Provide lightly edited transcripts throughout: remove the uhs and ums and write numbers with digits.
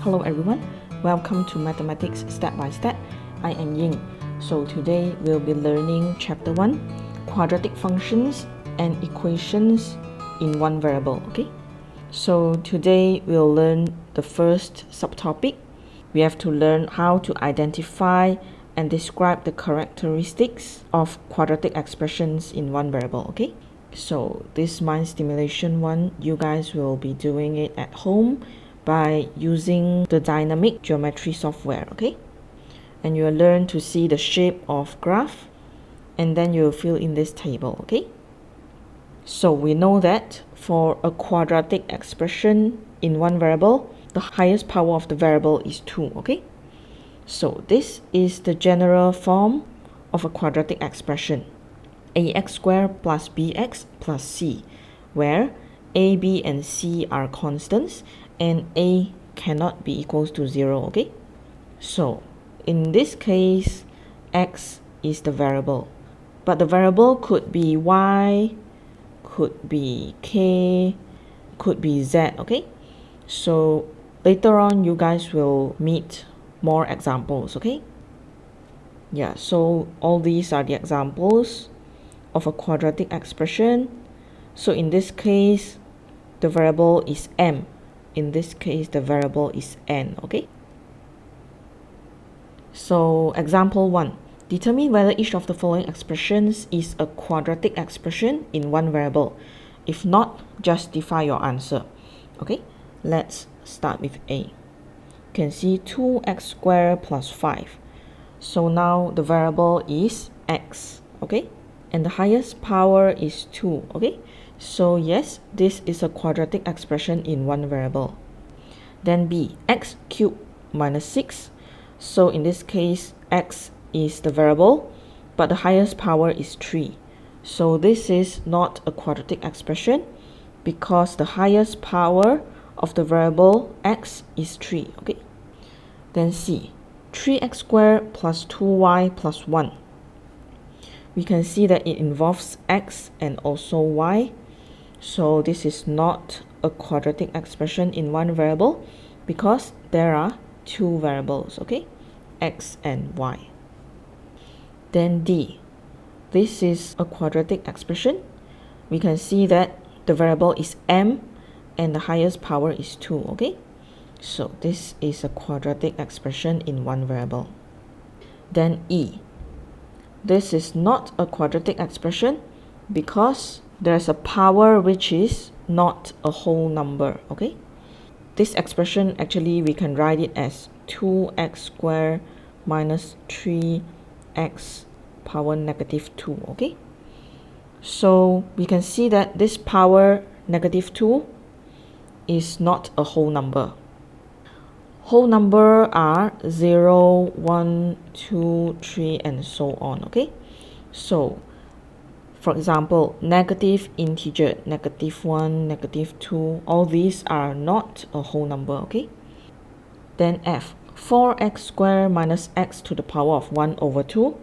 Hello everyone, welcome to Mathematics Step by Step. I am Ying. So today we'll be learning Chapter 1, Quadratic Functions and Equations in One Variable. Okay. So today we'll learn the first subtopic. We have to learn how to identify and describe the characteristics of quadratic expressions in one variable. Okay. So this mind stimulation one, you guys will be doing it at home by using the dynamic geometry software. Okay. And you'll learn to see the shape of graph, and then you'll fill in this table. Okay. So we know that for a quadratic expression in one variable, the highest power of the variable is 2. Okay. So this is the general form of a quadratic expression: ax squared plus bx plus c, where a, b, and c are constants and a cannot be equals to 0. Okay. So in this case, x is the variable, but the variable could be y, could be k, could be z. Okay. So later on you guys will meet more examples. Okay. Yeah, so all these are the examples of a quadratic expression. So in this case, the variable is m. In this case, the variable is n. Okay. So example 1. Determine whether each of the following expressions is a quadratic expression in one variable. If not, justify your answer. Okay. Let's start with A. You can see 2x squared plus 5. So now the variable is x. Okay. And the highest power is 2. Okay. So yes, this is a quadratic expression in one variable. Then B, x cubed minus 6. So in this case, x is the variable, but the highest power is 3. So this is not a quadratic expression because the highest power of the variable x is 3. Okay. Then C, 3x squared plus 2y plus 1. We can see that it involves x and also y. So this is not a quadratic expression in one variable because there are two variables. Okay, x and y. Then D, this is a quadratic expression. We can see that the variable is m and the highest power is 2. Okay, so this is a quadratic expression in one variable. Then E, this is not a quadratic expression because there's a power which is not a whole number. Okay, this expression actually we can write it as 2x squared minus 3x power negative 2. Okay, so we can see that this power negative 2 is not a whole number. Whole number are 0, 1, 2, 3, and so on. Okay, so for example, negative integer, negative 1, negative 2, all these are not a whole number. Okay. Then F, 4x squared minus x to the power of 1 over 2.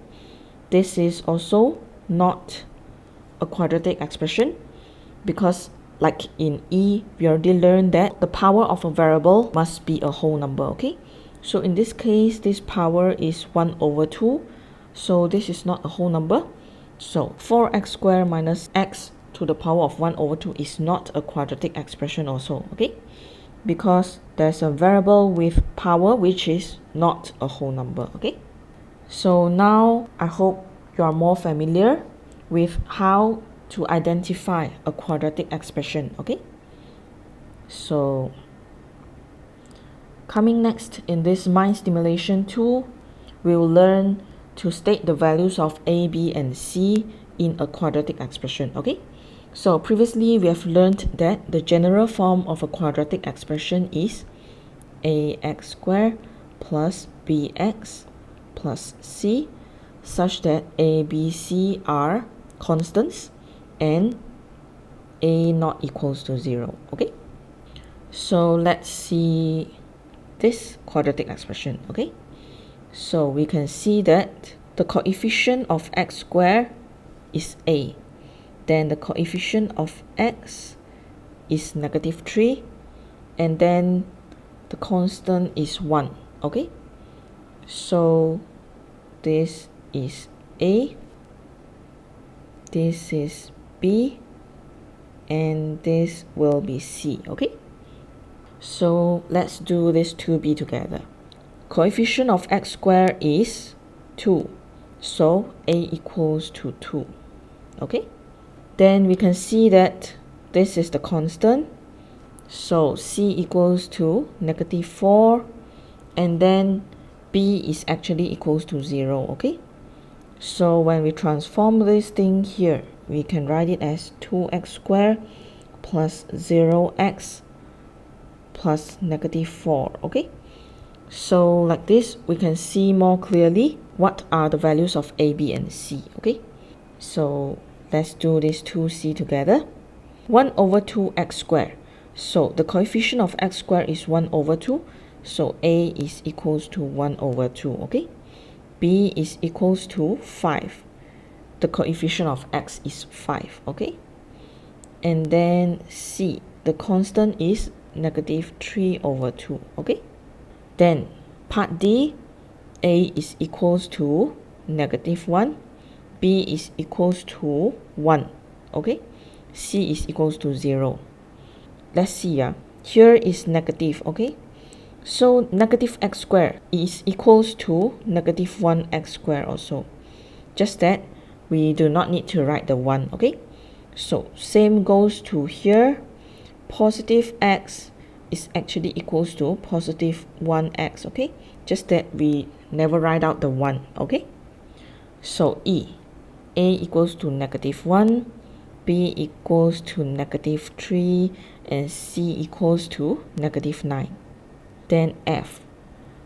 This is also not a quadratic expression because like in E, we already learned that the power of a variable must be a whole number. Okay. So in this case, this power is 1 over 2. So this is not a whole number. So 4x squared minus x to the power of 1 over 2 is not a quadratic expression also. Okay, because there's a variable with power which is not a whole number. Okay, so now I hope you are more familiar with how to identify a quadratic expression. Okay, so coming next in this mind stimulation tool, we will learn to state the values of a, b, and c in a quadratic expression. Okay, so previously we have learned that the general form of a quadratic expression is ax squared plus bx plus c, such that a, b, c are constants and a not equals to 0. Okay, so let's see this quadratic expression. Okay, so we can see that the coefficient of x squared is a, then the coefficient of x is negative 3, and then the constant is 1. Okay, so this is A, this is B, and this will be C. Okay, so let's do this 2b together. Coefficient of x squared is 2, so A equals to 2. Okay, then we can see that this is the constant, so C equals to -4, and then B is actually equals to 0. Okay, so when we transform this thing here, we can write it as 2x squared plus 0x plus -4. Okay, so like this we can see more clearly what are the values of A, B, and C. Okay, so let's do this 2c together. 1 over 2x squared, so the coefficient of x squared is 1 over 2, so A is equals to 1 over 2. Okay, B is equals to 5, the coefficient of x is 5. Okay, and then C, the constant is -3 over 2. Okay, then part D, A is equals to -1, B is equals to 1. Okay, C is equals to 0. Let's see, here is negative. Okay, so -x squared is equals to -1x squared also, just that we do not need to write the 1. Okay, so same goes to here. Positive x is actually equals to positive 1x. Okay, just that we never write out the 1. Okay, so E, A equals to -1, B equals to -3, and C equals to -9. Then F,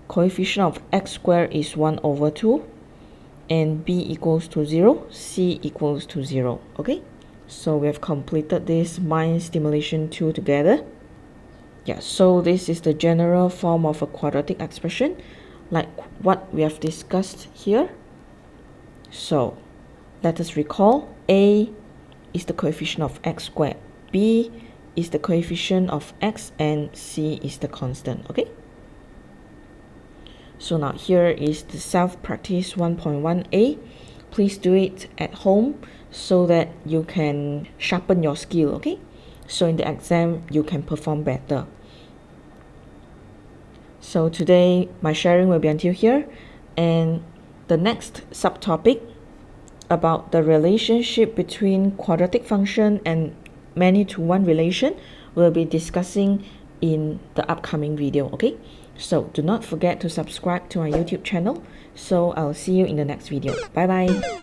coefficient of x squared is 1 over 2, and B equals to 0, C equals to 0. Okay, so we have completed this mind stimulation 2 together. Yeah, so this is the general form of a quadratic expression, like what we have discussed here. So let us recall, A is the coefficient of x squared, B is the coefficient of x, and C is the constant. Okay, so now here is the self-practice 1.1a. Please do it at home so that you can sharpen your skill. Okay, so in the exam you can perform better. So today my sharing will be until here, and the next subtopic about the relationship between quadratic function and many-to-one relation we'll be discussing in the upcoming video. Okay, so do not forget to subscribe to our YouTube channel. So I'll see you in the next video. Bye bye.